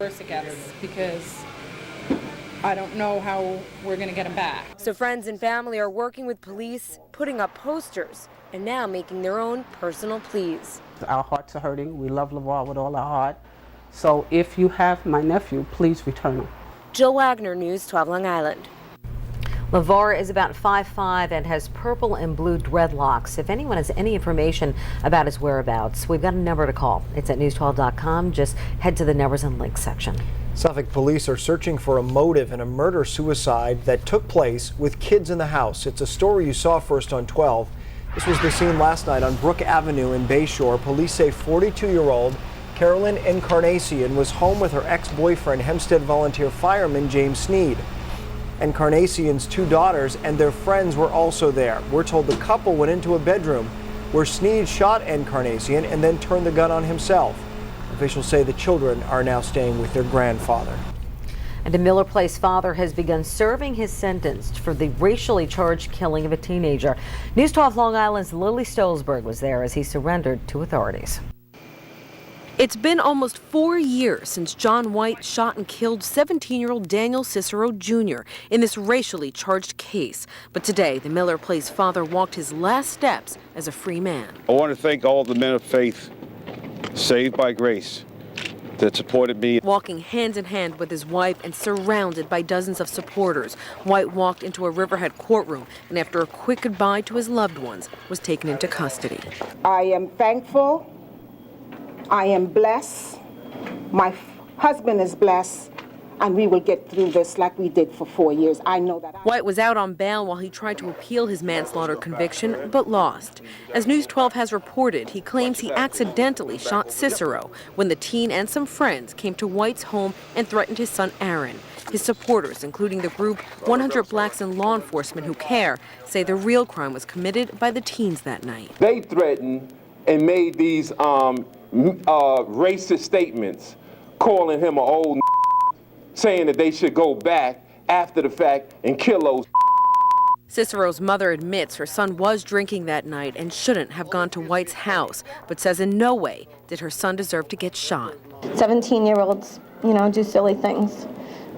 Worse it gets, because I don't know how we're going to get him back. So friends and family are working with police, putting up posters, and now making their own personal pleas. Our hearts are hurting. We love LeVar with all our heart. So if you have my nephew, please return him. Jill Wagner, News 12 Long Island. LeVar is about 5'5" and has purple and blue dreadlocks. If anyone has any information about his whereabouts, we've got a number to call. It's at news12.com. Just head to the numbers and links section. Suffolk police are searching for a motive in a murder-suicide that took place with kids in the house. It's a story you saw first on 12. This was the scene last night on Brook Avenue in Bayshore. Police say 42-year-old Carolyn Encarnacion was home with her ex-boyfriend, Hempstead volunteer fireman James Sneed. Encarnacion's 2 daughters and their friends were also there. We're told the couple went into a bedroom where Sneed shot Encarnacion and then turned the gun on himself. Officials say the children are now staying with their grandfather. And a Miller Place father has begun serving his sentence for the racially charged killing of a teenager. News 12 Long Island's Lily Stolzberg was there as he surrendered to authorities. It's been almost 4 years since John White shot and killed 17-year-old Daniel Cicero Jr. in this racially charged case. But today, the Miller Place father walked his last steps as a free man. I want to thank all the men of faith, saved by grace, that supported me. Walking hand in hand with his wife and surrounded by dozens of supporters, White walked into a Riverhead courtroom and after a quick goodbye to his loved ones, was taken into custody. I am thankful. I am blessed. My husband is blessed. And we will get through this like we did for 4 years. I know that. White was out on bail while he tried to appeal his manslaughter conviction, but lost. As News 12 has reported, he claims he accidentally shot Cicero when the teen and some friends came to White's home and threatened his son Aaron. His supporters, including the group 100 Blacks in Law Enforcement Who Care, say the real crime was committed by the teens that night. They threatened and made these racist statements, calling him an old saying that they should go back after the fact and kill those. Cicero's mother admits her son was drinking that night and shouldn't have gone to White's house, but says in no way did her son deserve to get shot. 17-year-olds, do silly things,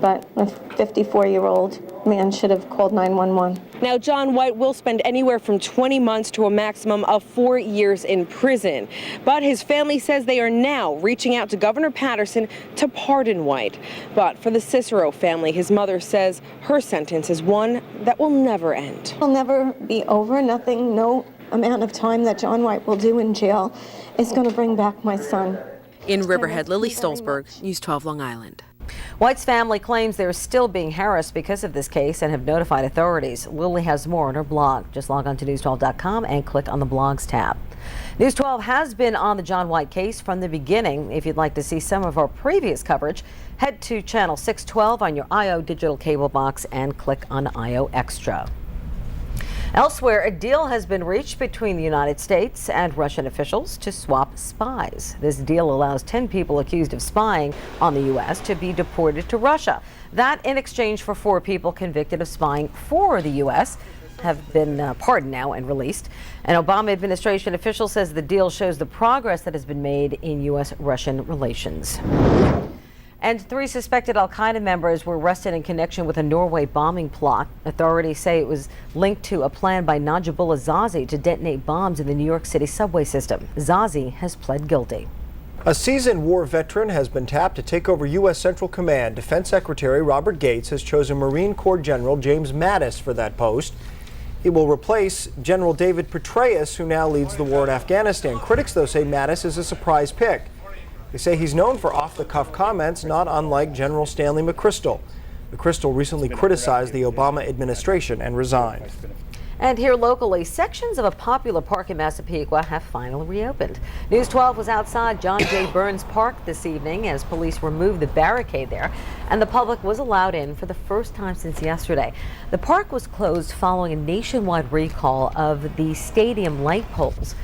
but a 54-year-old man should have called 911. Now, John White will spend anywhere from 20 months to a maximum of 4 years in prison. But his family says they are now reaching out to Governor Patterson to pardon White. But for the Cicero family, his mother says her sentence is one that will never end. It'll never be over. Nothing, no amount of time that John White will do in jail is going to bring back my son. In Riverhead, Lily Stolzberg, News 12 Long Island. White's family claims they're still being harassed because of this case and have notified authorities. Lily has more on her blog. Just log on to news12.com and click on the blogs tab. News 12 has been on the John White case from the beginning. If you'd like to see some of our previous coverage, head to channel 612 on your IO digital cable box and click on IO Extra. Elsewhere, a deal has been reached between the United States and Russian officials to swap spies. This deal allows 10 people accused of spying on the U.S. to be deported to Russia. That in exchange for 4 people convicted of spying for the U.S. have been pardoned now and released. An Obama administration official says the deal shows the progress that has been made in U.S.-Russian relations. And 3 suspected al-Qaeda members were arrested in connection with a Norway bombing plot. Authorities say it was linked to a plan by Najibullah Zazi to detonate bombs in the New York City subway system. Zazi has pled guilty. A seasoned war veteran has been tapped to take over U.S. Central Command. Defense Secretary Robert Gates has chosen Marine Corps General James Mattis for that post. He will replace General David Petraeus, who now leads the war in Afghanistan. Critics, though, say Mattis is a surprise pick. They say he's known for off-the-cuff comments, not unlike General Stanley McChrystal. McChrystal recently criticized the Obama administration and resigned. And here locally, sections of a popular park in Massapequa have finally reopened. News 12 was outside John J. Burns Park this evening as police removed the barricade there, and the public was allowed in for the first time since yesterday. The park was closed following a nationwide recall of the stadium light poles,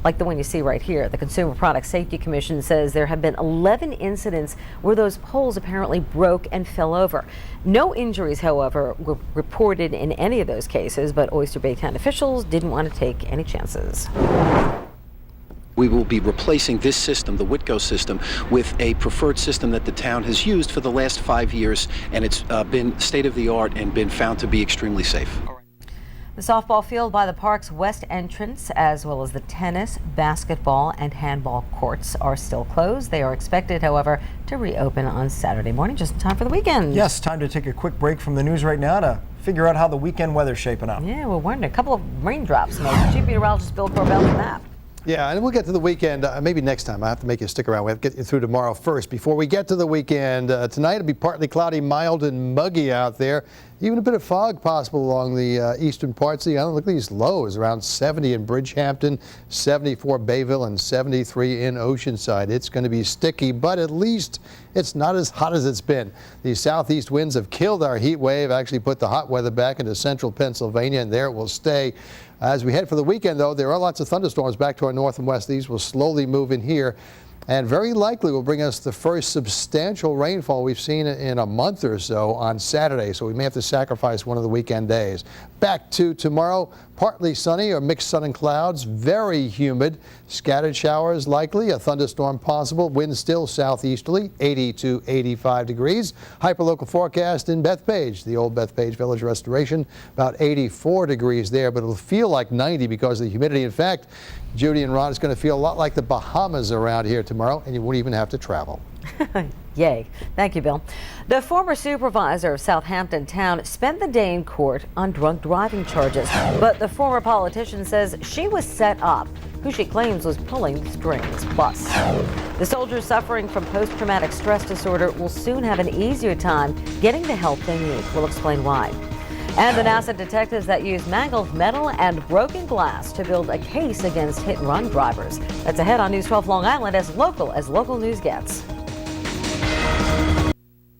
like the one you see right here. The Consumer Product Safety Commission says there have been 11 incidents where those poles apparently broke and fell over. No injuries, however, were reported in any of those cases, but Oyster Bay Town officials didn't want to take any chances. We will be replacing this system, the Whitco system, with a preferred system that the town has used for the last 5 years, and it's been state-of-the-art and been found to be extremely safe. The softball field by the park's west entrance, as well as the tennis, basketball, and handball courts are still closed. They are expected, however, to reopen on Saturday morning, just in time for the weekend. Yes, time to take a quick break from the news right now to figure out how the weekend weather's shaping up. Yeah, we're wondering. A couple of raindrops, maybe. Chief Meteorologist Bill Corbell with that. Yeah, and we'll get to the weekend maybe next time. I have to make you stick around. We have to get you through tomorrow first. Before we get to the weekend, tonight it'll be partly cloudy, mild and muggy out there. Even a bit of fog possible along the eastern parts of the island. Look at these lows, around 70 in Bridgehampton, 74 Bayville, and 73 in Oceanside. It's going to be sticky, but at least it's not as hot as it's been. These southeast winds have killed our heat wave, actually put the hot weather back into central Pennsylvania, and there it will stay. As we head for the weekend, though, there are lots of thunderstorms back to our north and west. These will slowly move in here, and very likely will bring us the first substantial rainfall we've seen in a month or so on Saturday, so we may have to sacrifice one of the weekend days. Back to tomorrow, partly sunny or mixed sun and clouds, very humid, scattered showers likely, a thunderstorm possible, wind still southeasterly, 80 to 85 degrees. Hyperlocal forecast in Bethpage, the old Bethpage Village Restoration, about 84 degrees there, but it'll feel like 90 because of the humidity. In fact, Judy and Ron, it's going to feel a lot like the Bahamas around here tomorrow, and you won't even have to travel. Yay. Thank you, Bill. The former supervisor of Southampton Town spent the day in court on drunk driving charges, but the former politician says she was set up, who she claims was pulling the strings. Plus, the soldiers suffering from post-traumatic stress disorder will soon have an easier time getting the help they need. We'll explain why. And the NASA detectives that use mangled metal and broken glass to build a case against hit-and-run drivers. That's ahead on News 12 Long Island, as local news gets.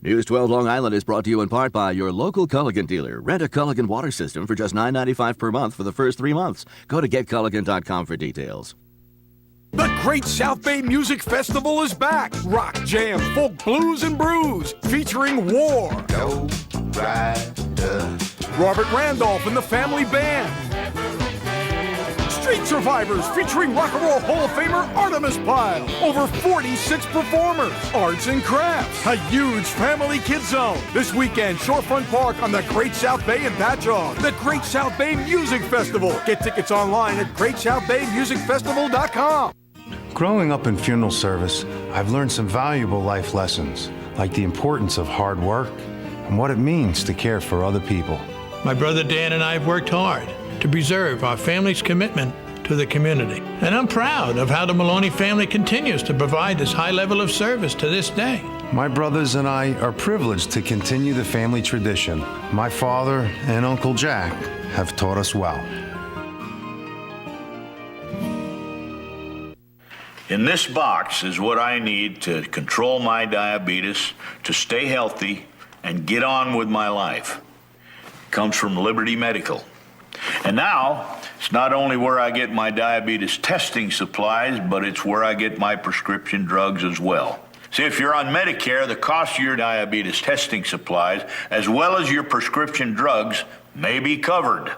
News 12 Long Island is brought to you in part by your local Culligan dealer. Rent a Culligan water system for just $9.95 per month for the first 3 months. Go to getculligan.com for details. The Great South Bay Music Festival is back. Rock, jam, folk, blues, and brews. Featuring War. Go Rider. Robert Randolph and the Family Band. Street Survivors featuring Rock and Roll Hall of Famer Artemis Pyle. Over 46 performers. Arts and crafts. A huge family kids zone. This weekend, Shorefront Park on the Great South Bay in Patchogue. The Great South Bay Music Festival. Get tickets online at greatsouthbaymusicfestival.com. Growing up in funeral service, I've learned some valuable life lessons, like the importance of hard work and what it means to care for other people. My brother Dan and I have worked hard to preserve our family's commitment to the community. And I'm proud of how the Maloney family continues to provide this high level of service to this day. My brothers and I are privileged to continue the family tradition. My father and Uncle Jack have taught us well. In this box is what I need to control my diabetes, to stay healthy, and get on with my life. It comes from Liberty Medical. And now, it's not only where I get my diabetes testing supplies, but it's where I get my prescription drugs as well. See, if you're on Medicare, the cost of your diabetes testing supplies, as well as your prescription drugs, may be covered.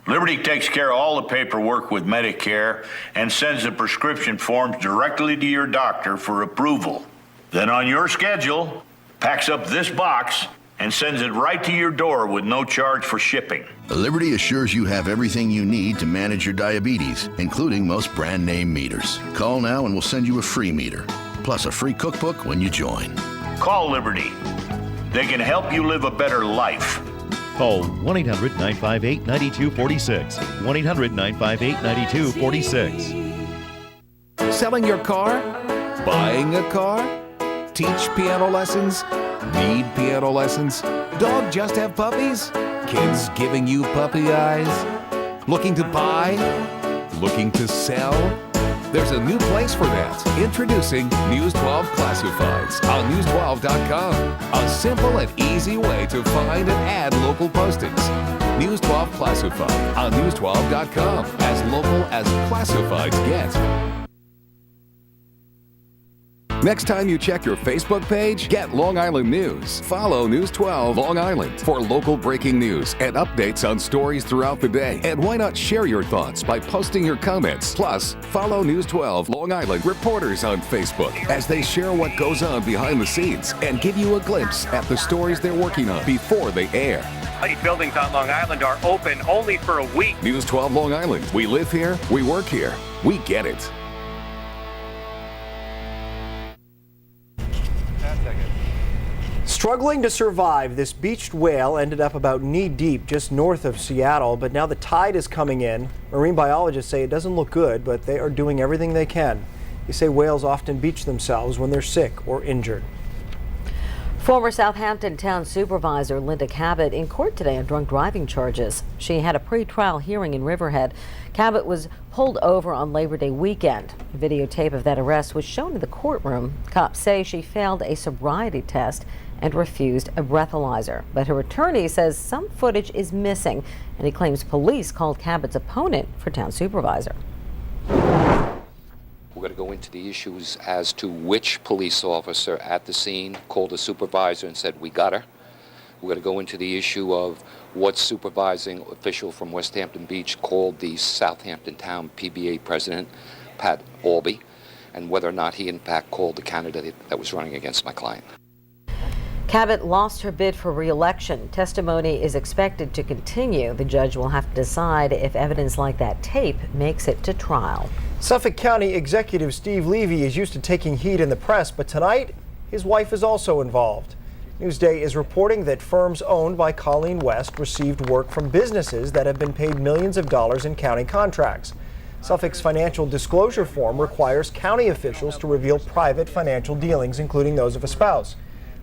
Liberty takes care of all the paperwork with Medicare and sends the prescription forms directly to your doctor for approval. Then on your schedule, packs up this box and sends it right to your door with no charge for shipping. Liberty assures you have everything you need to manage your diabetes, including most brand name meters. Call now and we'll send you a free meter, plus a free cookbook when you join. Call Liberty. They can help you live a better life. Call 1-800-958-9246. 1-800-958-9246. Selling your car? Buying a car? Teach piano lessons? Need piano lessons? Dog just have puppies? Kids giving you puppy eyes? Looking to buy? Looking to sell? There's a new place for that. Introducing News 12 Classifieds on news12.com. A simple and easy way to find and add local postings. News 12 Classified on news12.com. As local as classifieds get. Next time you check your Facebook page, get Long Island News. Follow News 12 Long Island for local breaking news and updates on stories throughout the day. And why not share your thoughts by posting your comments? Plus, follow News 12 Long Island reporters on Facebook as they share what goes on behind the scenes and give you a glimpse at the stories they're working on before they air. Buildings on Long Island are open only for a week. News 12 Long Island. We live here, we work here, we get it. Struggling to survive, this beached whale ended up about knee-deep just north of Seattle, but now the tide is coming in. Marine biologists say it doesn't look good, but they are doing everything they can. They say whales often beach themselves when they're sick or injured. Former Southampton town supervisor Linda Cabot in court today on drunk driving charges. She had a pre-trial hearing in Riverhead. Cabot was pulled over on Labor Day weekend. A videotape of that arrest was shown in the courtroom. Cops say she failed a sobriety test and refused a breathalyzer. But her attorney says some footage is missing, and he claims police called Cabot's opponent for town supervisor. We're going to go into the issues as to which police officer at the scene called a supervisor and said, "We got her." We're going to go into the issue of what supervising official from West Hampton Beach called the Southampton Town PBA president, Pat Albee, and whether or not he in fact called the candidate that was running against my client. Cabot lost her bid for re-election. Testimony is expected to continue. The judge will have to decide if evidence like that tape makes it to trial. Suffolk County Executive Steve Levy is used to taking heat in the press, but tonight his wife is also involved. Newsday is reporting that firms owned by Colleen West received work from businesses that have been paid millions of dollars in county contracts. Suffolk's financial disclosure form requires county officials to reveal private financial dealings, including those of a spouse.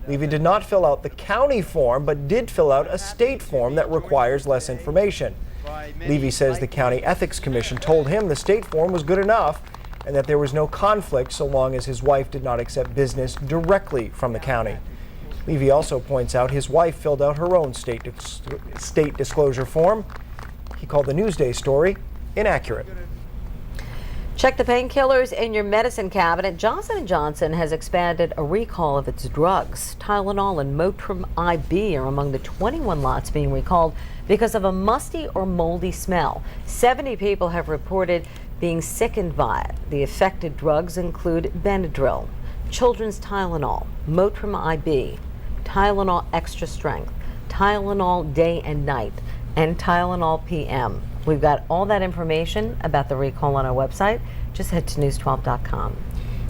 Levy did not fill out the county form, but did fill out a state form that requires less information. Levy says the County Ethics Commission told him the state form was good enough and that there was no conflict so long as his wife did not accept business directly from the county. Levy also points out his wife filled out her own state disclosure form. He called the Newsday story inaccurate. Check the painkillers in your medicine cabinet. Johnson & Johnson has expanded a recall of its drugs. Tylenol and Motrin IB are among the 21 lots being recalled because of a musty or moldy smell. 70 people have reported being sickened by it. The affected drugs include Benadryl, children's Tylenol, Motrin IB, Tylenol Extra Strength, Tylenol Day and Night, and Tylenol PM. We've got all that information about the recall on our website. Just head to news12.com.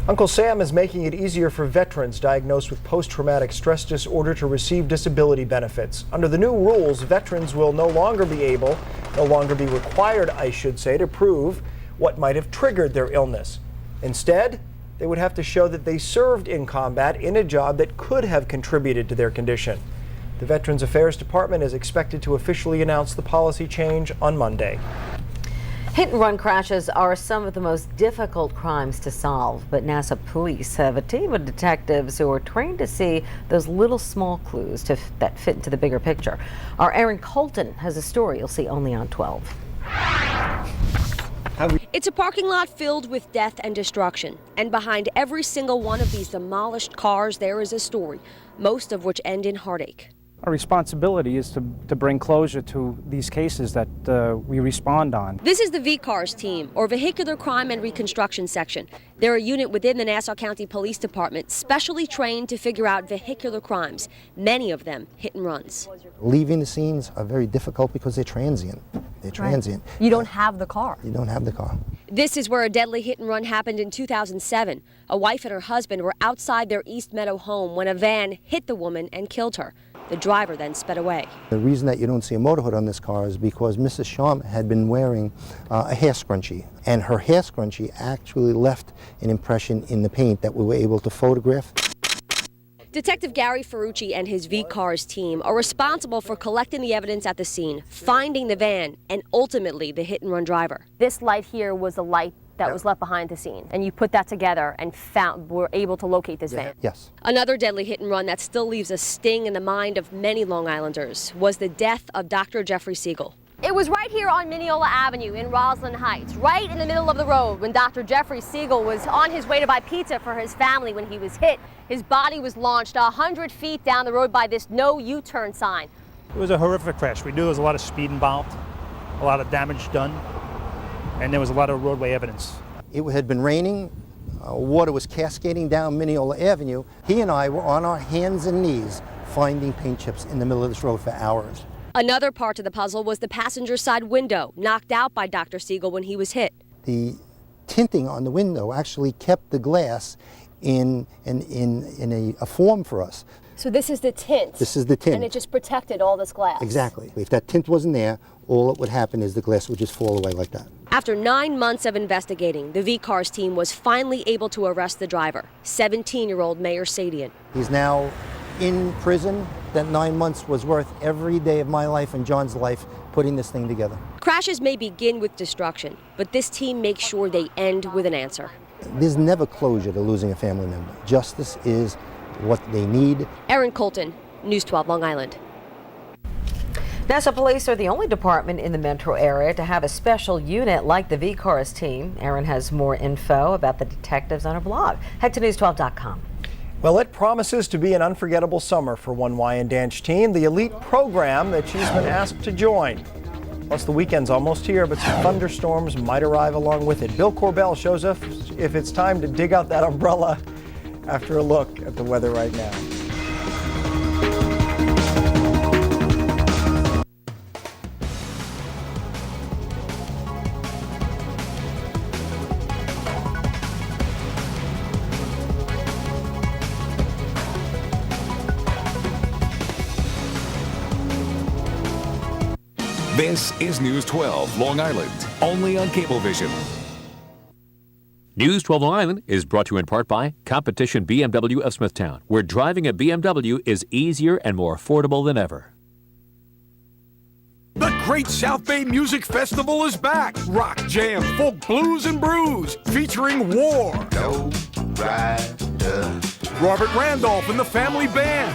Uncle Sam is making it easier for veterans diagnosed with post-traumatic stress disorder to receive disability benefits. Under the new rules, veterans will no longer be required, to prove what might have triggered their illness. Instead, they would have to show that they served in combat in a job that could have contributed to their condition. The Veterans Affairs Department is expected to officially announce the policy change on Monday. Hit and run crashes are some of the most difficult crimes to solve, but NASA police have a team of detectives who are trained to see those little small clues that fit into the bigger picture. Our Aaron Colton has a story you'll see only on 12. It's a parking lot filled with death and destruction, and behind every single one of these demolished cars there is a story, most of which end in heartache. Our responsibility is to bring closure to these cases that we respond on. This is the VCARS team, or Vehicular Crime and Reconstruction Section. They're a unit within the Nassau County Police Department, specially trained to figure out vehicular crimes, many of them hit and runs. Leaving the scenes are very difficult because they're transient. Right. You don't have the car. You don't have the car. This is where a deadly hit and run happened in 2007. A wife and her husband were outside their East Meadow home when a van hit the woman and killed her. The driver then sped away. The reason that you don't see a motor hood on this car is because Mrs. Sharma had been wearing a hair scrunchie, and her hair scrunchie actually left an impression in the paint that we were able to photograph. Detective Gary Ferrucci and his VCARS team are responsible for collecting the evidence at the scene, finding the van, and ultimately the hit-and-run driver. This light here was a light that was left behind the scene, and you put that together and were able to locate this van. Yes. Another deadly hit and run that still leaves a sting in the mind of many Long Islanders was the death of Dr. Jeffrey Siegel. It was right here on Mineola Avenue in Roslyn Heights, right in the middle of the road when Dr. Jeffrey Siegel was on his way to buy pizza for his family when he was hit. His body was launched 100 feet down the road by this no U-turn sign. It was a horrific crash. We knew there was a lot of speed involved, a lot of damage done, and there was a lot of roadway evidence. It had been raining. Water was cascading down Mineola Avenue. He and I were on our hands and knees finding paint chips in the middle of this road for hours. Another part of the puzzle was the passenger side window, knocked out by Dr. Siegel when he was hit. The tinting on the window actually kept the glass in a form for us. So this is the tint? This is the tint. And it just protected all this glass? Exactly. If that tint wasn't there, all that would happen is the glass would just fall away like that. After 9 months of investigating, the V-Cars team was finally able to arrest the driver, 17-year-old Mayor Sadian. He's now in prison. That 9 months was worth every day of my life and John's life putting this thing together. Crashes may begin with destruction, but this team makes sure they end with an answer. There's never closure to losing a family member. Justice is what they need. Erin Colton, News 12 Long Island. Nassau Police are the only department in the metro area to have a special unit like the V-Cars team. Erin has more info about the detectives on her blog. Head to news12.com. Well, it promises to be an unforgettable summer for one Wyandanch team, the elite program that she's been asked to join. Plus, the weekend's almost here, but some thunderstorms might arrive along with it. Bill Corbell shows us if it's time to dig out that umbrella after a look at the weather right now. This is News 12 Long Island, only on Cablevision. News 12 Long Island is brought to you in part by Competition BMW of Smithtown, where driving a BMW is easier and more affordable than ever. The Great South Bay Music Festival is back. Rock, jam, folk, blues, and brews, featuring War, Robert Randolph and the Family Band,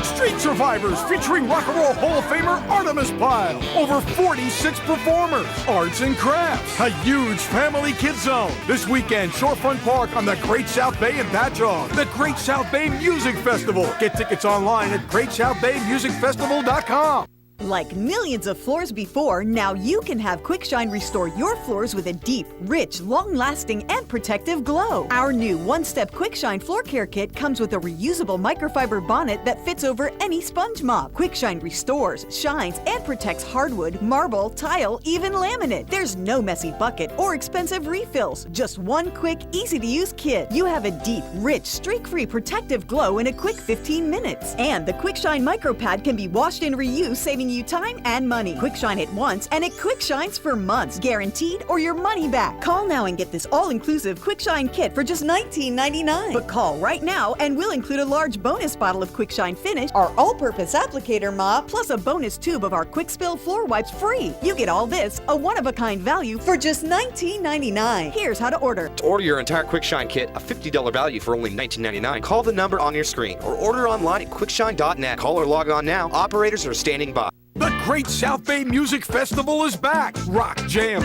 Street Survivors featuring Rock and Roll Hall of Famer Artemis Pyle. Over 46 performers. Arts and crafts. A huge family kids zone. This weekend, Shorefront Park on the Great South Bay in Patchogue. The Great South Bay Music Festival. Get tickets online at greatsouthbaymusicfestival.com. Like millions of floors before, now you can have QuickShine restore your floors with a deep, rich, long-lasting, and protective glow. Our new one-step QuickShine floor care kit comes with a reusable microfiber bonnet that fits over any sponge mop. QuickShine restores, shines, and protects hardwood, marble, tile, even laminate. There's no messy bucket or expensive refills. Just one quick, easy-to-use kit. You have a deep, rich, streak-free protective glow in a quick 15 minutes. And the QuickShine micropad can be washed and reused, saving you time and money. QuickShine it once and it quick shines for months, guaranteed or your money back. Call now and get this all-inclusive QuickShine kit for just $19.99. But call right now and we'll include a large bonus bottle of QuickShine Finish, our all-purpose applicator mop, plus a bonus tube of our Quick Spill floor wipes free. You get all this, a one-of-a-kind value for just $19.99. Here's how to order. To order your entire QuickShine kit, a $50 value for only $19.99, call the number on your screen or order online at quickshine.net. Call or log on now. Operators are standing by. The Great South Bay Music Festival is back. Rock, jam,